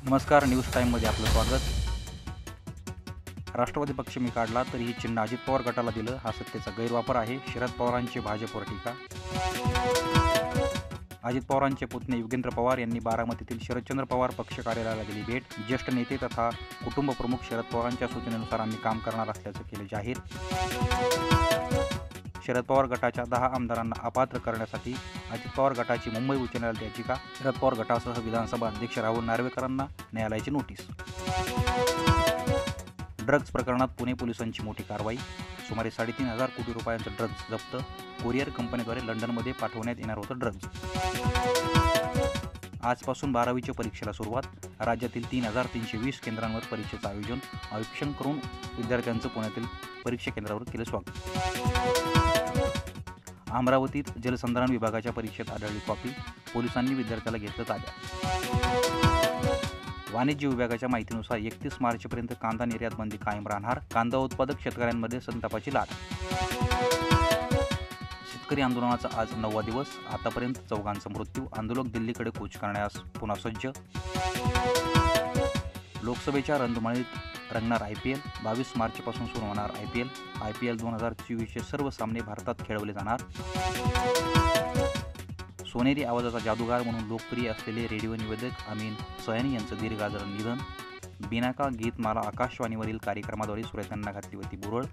नमस्कार, न्यूज टाईममध्ये आपलं स्वागत. राष्ट्रवादी पक्ष मी काढला तरीही चिन्ह अजित पवार गटाला दिलं, हा सत्तेचा गैरवापर आहे. शरद पवारांची भाजपवर टीका. अजित पवारांचे पुतणे योगेंद्र पवार यांनी बारामतीतील शरदचंद्र पवार पक्ष कार्यालयाला दिली भेट. ज्येष्ठ नेते तथा कुटुंब प्रमुख शरद पवारांच्या सूचनेनुसार आम्ही काम करणार असल्याचं केले जाहीर. शरद पवार गटाच्या 10 आमदारांना अपात्र करण्यासाठी अजित पवार गटाची मुंबई उच्च न्यायालयात याचिका. शरद पवार गटासह विधानसभा अध्यक्ष राहुल नार्वेकरांना न्यायालयाची नोटीस. ड्रग्ज प्रकरणात पुणे पोलिसांची मोठी कारवाई. सुमारे 3,500 कोटी रुपयांचं ड्रग्ज जप्त. कोरिअर कंपनीद्वारे लंडनमध्ये पाठवण्यात येणार होतं ड्रग्ज. आजपासून 12वीच्या परीक्षेला सुरुवात. राज्यातील 3,320 केंद्रांवर परीक्षेचं आयोजन. आरक्षण करून विद्यार्थ्यांचं पुण्यातील परीक्षा केंद्रावर केलं स्वागत. अमरावतीत जलसंधारण विभागाच्या परीक्षेत आढळली कॉपी. पोलिसांनी विद्यार्थ्याला घेतलं ताब्यात. वाणिज्य विभागाच्या माहितीनुसार 31 मार्चपर्यंत कांदा निर्यात बंदी कायम राहणार. कांदा उत्पादक शेतकऱ्यांमध्ये संतापाची लाट. शेतकरी आंदोलनाचा आज 9वा दिवस. आतापर्यंत 4 मृत्यू. आंदोलक दिल्लीकडे कूच करण्यास पुन्हा सज्ज. लोकसभेच्या रणधुमाळीत रंगणार IPL. 22 मार्चपासून सुरू होणार IPL 2024चे सर्व सामने भारतात खेळवले जाणार. सोनेरी आवाजाचा जादूगार म्हणून लोकप्रिय असलेले रेडिओ निवेदक अमीन सयानी यांचं दीर्घ आजारानं निधन. बिनाका गीतमाला आकाशवाणीवरील कार्यक्रमाद्वारे श्रोत्यांना घातली होती बुरळ.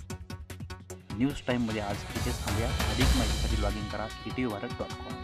न्यूज टाईममध्ये आज इथेच थांबूया. अधिक माहितीसाठी लॉग इन करा etvarad.com.